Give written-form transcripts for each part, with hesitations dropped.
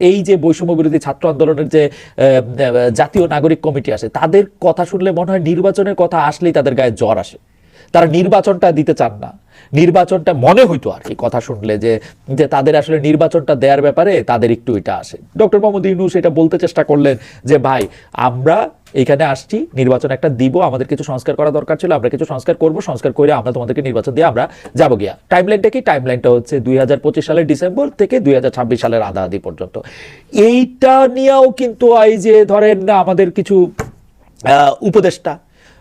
এই যে বৈষম্য বিরোধী ছাত্র আন্দোলনের যে জাতীয় নাগরিক কমিটি আছে, তাদের কথা শুনলে মনে হয় নির্বাচনের কথা আসলেই তাদের গায়ে জ্বর আসে। তারা নির্বাচনটা দিতে চান না। নির্বাচনটা মনে হইতো আর কি কথা শুনলে যে যে তাদের আসলে নির্বাচনটা দেওয়ার ব্যাপারে তাদের একটু এটা আসে। ডক্টর মোহাম্মদ ইউনূস এটা বলতে চেষ্টা করলেন যে ভাই আমরা এখানে আসছি, নির্বাচন একটা দিব, আমাদের কিছু সংস্কার করা দরকার ছিল, আমরা কিছু সংস্কার করব, সংস্কার করে আমরা তোমাদেরকে নির্বাচন দিয়ে আমরা যাবো গিয়া। টাইমলাইনটা কি? টাইমলাইনটা হচ্ছে 2025 সালের ডিসেম্বর থেকে 2026 সালের আধা পর্যন্ত। এইটা নিয়েও কিন্তু এই যে ধরেন আমাদের কিছু উপদেষ্টা,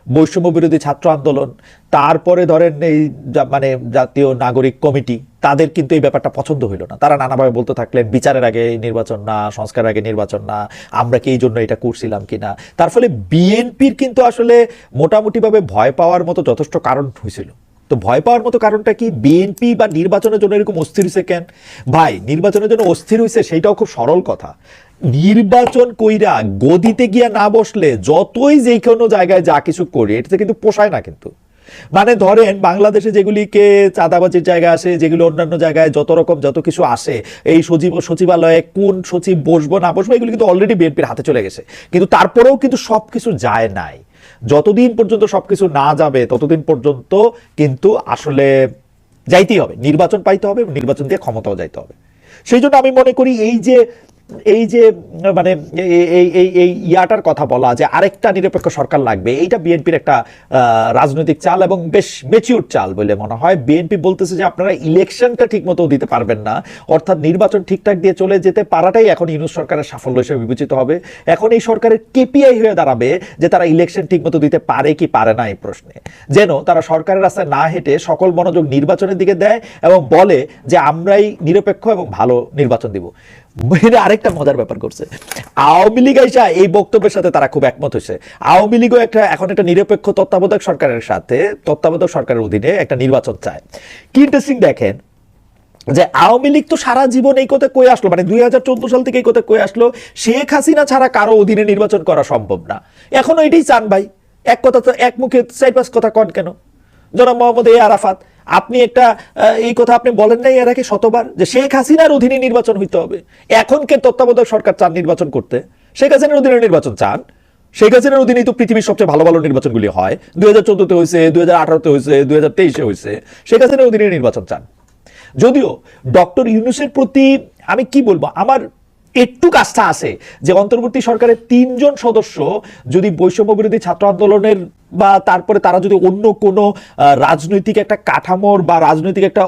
বৈষম্য বিরোধী ছাত্র আন্দোলন, তারপরে ধরেন এই মানে জাতীয় নাগরিক কমিটি, তাদের কিন্তু এই ব্যাপারটা পছন্দ হইল না। তারা নানাভাবে বলতে থাকলেন বিচারের আগে নির্বাচন না, সংস্কারের আগে নির্বাচন না, আমরা কি এই জন্য এটা করছিলাম কিনা। তার ফলে বিএনপির কিন্তু আসলে মোটামুটিভাবে ভয় পাওয়ার মতো যথেষ্ট কারণ হয়েছিল। তো ভয় পাওয়ার মতো কারণটা কি? বিএনপি বা নির্বাচনের জন্য এরকম অস্থির হয়েছে কেন ভাই? নির্বাচনের জন্য অস্থির হয়েছে সেইটাও খুব সরল কথা। নির্বাচন কইরা গদিতে গিয়া না বসলে যতই যে কোনো জায়গায় যা কিছু করি, এটাতে কিন্তু পোষায় না। কিন্তু মানে ধরেন বাংলাদেশে যেগুলিকে চাঁদাবাজির জায়গা আসে, যেগুলো অন্যান্য জায়গায় যত রকম যত কিছু আসে, এই সচিবালয়ে কোন সচিব বসবো না বসবো এগুলি কিন্তু অলরেডি বিএনপির হাতে চলে গেছে। কিন্তু তারপরেও কিন্তু সবকিছু যায় নাই। যতদিন পর্যন্ত সবকিছু না যাবে ততদিন পর্যন্ত কিন্তু আসলে যাইতেই হবে, নির্বাচন পাইতে হবে, নির্বাচন দিয়ে ক্ষমতাও যাইতে হবে। সেই জন্য আমি মনে করি এই যে মানে এই ইয়াটার কথা বলা যে আরেকটা নিরপেক্ষ সরকার লাগবে, এইটা বিএনপির একটা রাজনৈতিক চাল এবং বেশ ম্যাচিউর চাল বলে মনে হয়। বিএনপি বলতেছে যে আপনারা ইলেকশনটা ঠিক মতো দিতে পারবেন না, অর্থাৎ নির্বাচন ঠিকঠাক দিয়ে চলে যেতে পারাটাই এখন ইউনূস সরকারের সাফল্য হিসেবে বিবেচিত হবে। এখন এই সরকারের কেপিআই হয়ে দাঁড়াবে যে তারা ইলেকশন ঠিক মতো দিতে পারে কি পারে না এই প্রশ্নে, যেন তারা সরকারের রাস্তায় না হেঁটে সকল মনোযোগ নির্বাচনের দিকে দেয় এবং বলে যে আমরাই নিরপেক্ষ এবং ভালো নির্বাচন দিব। আরেকটা মজার ব্যাপার করছে, আওয়ামী লীগ আইসা এই বক্তব্যের সাথে তারা খুব একমত হয়েছে। আওয়ামী লীগও এখন একটা নিরপেক্ষ তত্ত্বাবধায়ক সরকারের সাথে, তত্ত্বাবধায়ক সরকারের অধীনে একটা নির্বাচন চায়। কি ইন্টারেস্টিং দেখেন যে আওয়ামী লীগ তো সারা জীবন এই কথা কয়ে আসলো, মানে 2014 সাল থেকে এই কথা কয়ে আসলো শেখ হাসিনা ছাড়া কারো অধীনে নির্বাচন করা সম্ভব না। এখনো এটাই চান ভাই। এক কথা তো এক মুখে 4-5 কথা কন কেন? জনাব মোহাম্মদ আরাফাত, আপনি একটা এই কথা আপনি বলেন নাই এর আগে শতবার যে শেখ হাসিনার অধীনে নির্বাচন হইতে হবে? এখন কে তত্ত্বাবধায়ক সরকার চান নির্বাচন করতে? শেখ হাসিনার অধীনে নির্বাচন চান? শেখ হাসিনার অধীনেই তো পৃথিবীর সবচেয়ে ভালো ভালো নির্বাচনগুলি হয়। 2014-তে হয়েছে, 2018-তে হয়েছে, 2023-এ হয়েছে। শেখ হাসিনার অধীনে নির্বাচন চান। যদিও ডক্টর ইউনূসের প্রতি আমি কি বলবো, আমার একটু কাজটা আছে যে অন্তর্বর্তী সরকারের 3 জন সদস্য যদি বৈষম্য বিরোধী ছাত্র আন্দোলনের বা তারপরে তারা যদি অন্য কোনো রাজনৈতিক একটা কাঠামোর বা রাজনৈতিক একটা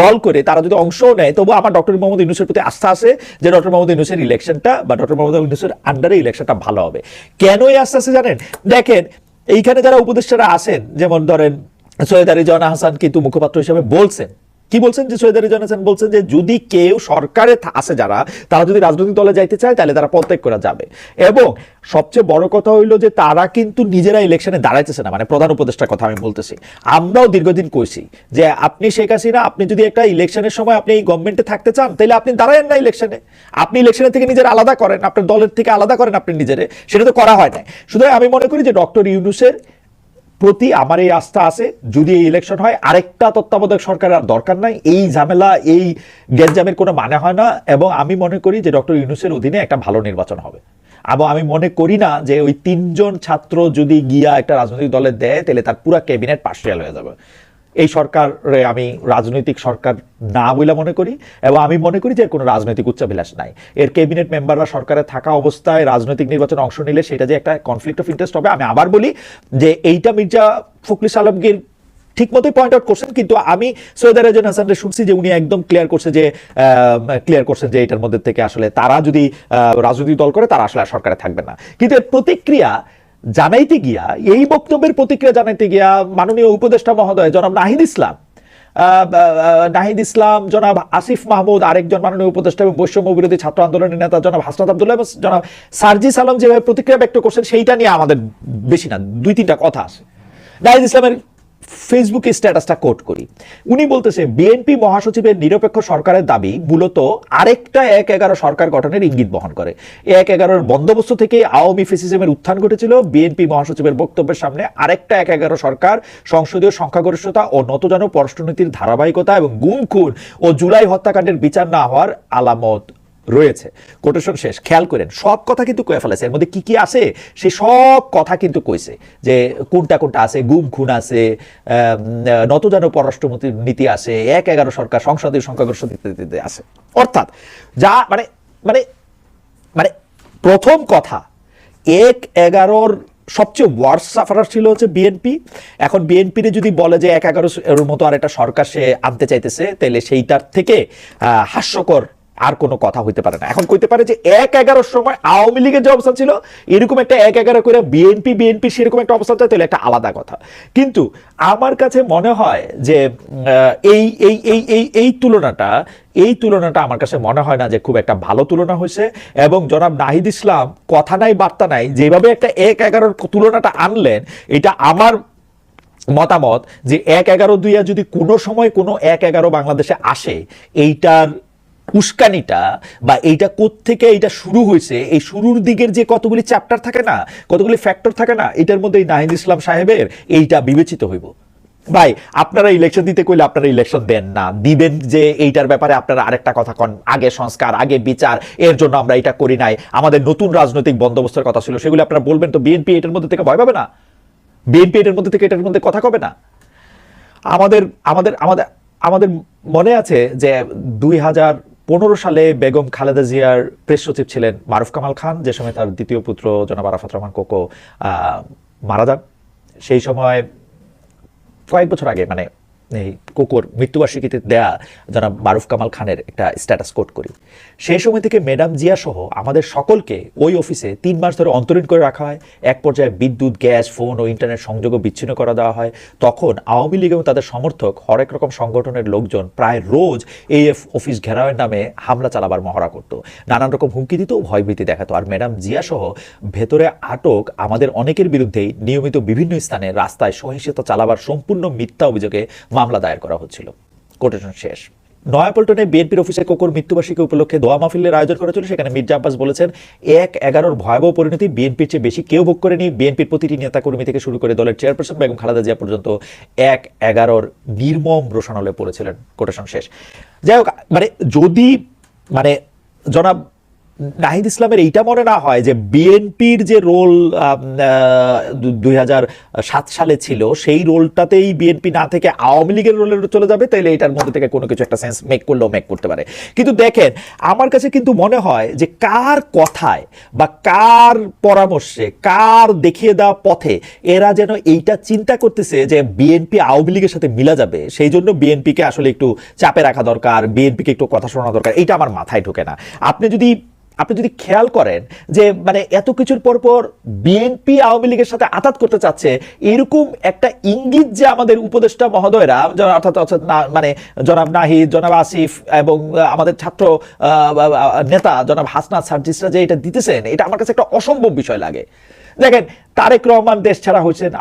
দল করে তারা যদি অংশ নেয়, তবু আমার ডক্টর মোহাম্মদ ইউনূসের প্রতি আস্থা আছে যে ডক্টর মোহাম্মদ ইউনূসের ইলেকশনটা বা ডক্টর মোহাম্মদ ইউনূসের আন্ডারে ইলেকশনটা ভালো হবে। কেন এই আস্থা আছে জানেন? দেখেন এইখানে যারা উপদেষ্টারা আছেন, যেমন ধরেন সৈয়দ রিজওয়ানা হাসান কিন্তু মুখপাত্র হিসেবে বলছেন, কি বলছেন যে সৈয়দ রিজওয়ানা হাসান বলছেন যে যদি কেউ সরকারে আছে যারা, তারা যদি রাজনৈতিক দলে যাইতে চায় তাহলে তারা পদত্যাগ করা যাবে। এবং সবচেয়ে বড় কথা হইলো যে তারা কিন্তু নিজেরা ইলেকশনে দাঁড়াইতেছে না, মানে প্রধান উপদেষ্টার কথা আমি বলতেছি। আমরাও দীর্ঘদিন কইছি যে আপনি শেখ হাসিনা, আপনি যদি একটা ইলেকশনের সময় আপনি এই গভর্নমেন্টে থাকতে চান তাহলে আপনি দাঁড়ায়েন না ইলেকশনে, আপনি ইলেকশনের থেকে নিজের আলাদা করেন, আপনার দলের থেকে আলাদা করেন আপনি নিজেরে। সেটা তো করা হয় না। সুতরাং আমি মনে করি যে ডক্টর ইউনূসের প্রতি আমার এই আস্থা আছে। যদি এই ইলেকশন হয়, আরেকটা তত্ত্বাবধায়ক সরকার আর দরকার নাই। এই ঝামেলা, এই গ্যাঞ্জামের কোনো মানে হয় না। এবং আমি মনে করি যে ডক্টর ইউনূসের অধীনে একটা ভালো নির্বাচন হবে। এবং আমি মনে করি না যে ওই 3 জন ছাত্র যদি গিয়া একটা রাজনৈতিক দলে দেয় তাহলে তার পুরো ক্যাবিনেট পার্সিয়াল হয়ে যাবে। এই সরকারে আমি রাজনৈতিক সরকার না বলে মনে করি, এবং আমি মনে করি যে কোনো রাজনৈতিক উচ্চাভিলাষ নাই। এর ক্যাবিনেট মেম্বাররা সরকারে থাকা অবস্থায় রাজনৈতিক নির্বাচনে অংশ নিলে সেটা যে একটা কনফ্লিক্ট অফ ইন্টারেস্ট হবে। আমি আবার বলি যে এইটা মির্জা ফখরুল আলমগীর ঠিক মতোই পয়েন্ট আউট করছেন, কিন্তু আমি সৈয়দ রিজওয়ানা হাসানকে শুনছি যে উনি একদম ক্লিয়ার করছেন যে এটার মধ্যে থেকে আসলে তারা যদি রাজনৈতিক দল করে তারা আসলে সরকারে থাকবে না। কিন্তু এর প্রতিক্রিয়া জানাইতে গিয়া, এই বক্তব্যের প্রতিক্রিয়া জানাইতে গিয়া মাননীয় উপদেষ্টা মহোদয় জনাব নাহিদ ইসলাম, জনাব আসিফ মাহমুদ আরেকজন মাননীয় উপদেষ্টা এবং বৈষম্য বিরোধী ছাত্র আন্দোলনের নেতা জনাব হাসনাত আব্দুল্লাহ এবং জনাব সার্জিস আলম যেভাবে প্রতিক্রিয়া ব্যক্ত করছেন সেইটা নিয়ে আমাদের বেশি না 2-3টা কথা আছে। নাহিদ ইসলামের ফেসবুকে স্ট্যাটাসটা কোট করি। উনি বলতেছে বিএনপি মহাসচিবের নিরপেক্ষ সরকারের দাবি মূলত আরেকটা 1-11 সরকার গঠনের ইঙ্গিত বহন করে। 1-11 বন্দোবস্ত থেকে আওয়ামী ফ্যাসিজমের উত্থান ঘটেছিল। বিএনপি মহাসচিবের বক্তব্যের সামনে আরেকটা 1-11 সরকার সংসদীয় সংখ্যাগরিষ্ঠতা ও নতজানু পররাষ্ট্রনীতির ধারাবাহিকতা এবং গুম খুন ও জুলাই হত্যাকাণ্ডের বিচার না হওয়ার আলামত রয়েছে। কোটেশন শেষ। খেয়াল করেন সব কথা কিন্তু কয়ে ফেলেছে, এর মধ্যে কি কি আছে সে সব কথা কিন্তু কইছে, যে কোনটা কোনটা আছে, গুম খুন আছে, নতজান পররাষ্ট্রমন্ত্রী নীতি আছে, ১/১১ সরকার, সংসদীয় সংখ্যাগরিষ্ঠ নীতি আছে। অর্থাৎ যা মানে মানে মানে প্রথম কথা, ১/১১ সবচেয়ে ওয়ার্স সাফারার ছিল হচ্ছে বিএনপি। এখন বিএনপির যদি বলে যে ১/১১ এর মতো আর একটা সরকার সে আনতে চাইতেছে, তাহলে সেইটার থেকে হাস্যকর আর কোনো কথা হইতে পারে না। এখন কইতে পারে যে ১/১১ সময় আওয়ামী লীগের যে অবস্থা ছিল, এরকম একটা ১/১১ করে বিএনপি সেরকম একটা অবস্থা চায়, তাহলে একটা আলাদা কথা। কিন্তু আমার কাছে মনে হয় যে এই এই এই এই এই তুলনাটা আমার কাছে মনে হয় না যে খুব একটা ভালো তুলনা হয়েছে। এবং জনাব নাহিদ ইসলাম কথা নাই বার্তা নাই যেভাবে একটা ১/১১ তুলনাটা আনলেন, এটা আমার মতামত যে ১/১১ যদি কোনো সময় কোনো ১/১১ বাংলাদেশে আসে, এইটার উস্কানিটা বা এইটা কোত্থেকে এইটা শুরু হয়েছে, এই শুরুর দিকের যে কতগুলি চ্যাপ্টার থাকে না, কতগুলি ফ্যাক্টর থাকে না, এটার মধ্যে এই নাহিদ ইসলাম সাহেবের এইটা বিবেচিত হইব। ভাই আপনারা ইলেকশন দিতে কইলে আপনারা ইলেকশন দেন না, দিবেন যে এইটার ব্যাপারে আপনারা আরেকটা কথা কন, আগে সংস্কার, আগে বিচার, এর জন্য আমরা এটা করি নাই, আমাদের নতুন রাজনৈতিক বন্দোবস্তের কথা ছিল, সেগুলো আপনারা বলবেন। তো বিএনপি এটার মধ্যে থেকে ভয় পাবে না? বিএনপি এটার মধ্যে থেকে এটার মধ্যে কথা কবে না? আমাদের আমাদের আমাদের আমাদের মনে আছে যে ২০১৫ সালে বেগম খালেদা জিয়ার প্রেস সচিব ছিলেন মারুফ কামাল খান, যে সময় তার দ্বিতীয় পুত্র জনাব আরাফাত রহমান কোকো মারা যান। সেই সময় কয়েক বছর আগে, মানে এই কোকোর মৃত্যুবার্ষিকীতে দেয়া জনাব মারুফ কামাল খানের একটা স্ট্যাটাস কোট করি। সেই সময় থেকে ম্যাডাম জিয়া সহ আমাদের সকলকে ওই অফিসে ৩ মাস ধরে অন্তরীণ করে রাখা হয়। এক পর্যায়ে বিদ্যুৎ, গ্যাস, ফোন ও ইন্টারনেট সংযোগও বিচ্ছিন্ন করে দেওয়া হয়। তখন আওয়ামী লীগ এবং তাদের সমর্থক হরেক রকম সংগঠনের লোকজন প্রায় রোজ এই অফিস ঘেরাওয়ের নামে হামলা চালাবার মহড়া করত, নানান রকম হুমকি দিত, ভয়ভীতি দেখাতো। আর ম্যাডাম জিয়া সহ ভেতরে আটক আমাদের অনেকের বিরুদ্ধেই নিয়মিত বিভিন্ন স্থানে রাস্তায় সহিংসতা চালাবার সম্পূর্ণ মিথ্যা অভিযোগে মামলা দায়ের করা হচ্ছিল। কোটেশন শেষ। নয়াপল্টনে বিএনপির অফিসে কোকোর মৃত্যুবার্ষিকী উপলক্ষে দোয়া মাহফিলের আয়োজন করা ছিল। সেখানে মির্জা আব্বাস বলেছেন, ১/১১ ভয়াবহ পরিণতি বিএনপির চেয়ে বেশি কেউ ভোগ করেনি। বিএনপির প্রতিটি নেতাকর্মী থেকে শুরু করে দলের চেয়ারপারসন বেগম খালেদা জিয়া পর্যন্ত ১/১১ নির্মম রোষানলে পড়েছিলেন। কোটেশন শেষ। যাই হোক, মানে যদি মানে জনাব নাহিদ ইসলামের এইটা মনে না হয় যে বিএনপির যে রোল ২০০৭ সালে ছিল, সেই রোলটাতেই বিএনপি না থেকে আওয়ামী লীগের রোলে চলে যাবে, তাইলে এটার মধ্যে থেকে কোনো কিছু একটা সেন্স মেক করতে পারে। কিন্তু দেখেন, আমার কাছে কিন্তু মনে হয় যে কার কথায় বা কার পরামর্শে, কার দেখিয়ে দেওয়া পথে এরা যেন এইটা চিন্তা করতেছে যে বিএনপি আওয়ামী লীগের সাথে মিলা যাবে, সেই জন্য বিএনপিকে আসলে একটু চাপে রাখা দরকার, বিএনপিকে একটু কথা শোনা দরকার, এইটা আমার মাথায় ঢোকে না। আপনি যদি খেয়াল করেন যে মানে এত কিছুর পর বিএনপি আওয়ামী লীগের সাথে আঘাত করতে চাচ্ছে, এরকম একটা ইঙ্গিত যে আমাদের উপদেষ্টা মহোদয়রা, অর্থাৎ মানে জনাব নাহিদ, জনাব আসিফ এবং আমাদের ছাত্র নেতা জনাব হাসনাত সার্জিসরা যে এটা দিতেছেন, এটা আমার কাছে একটা অসম্ভব বিষয় লাগে। দেখেন, তারেক রহমান দেশ ছাড়া হয়েছেন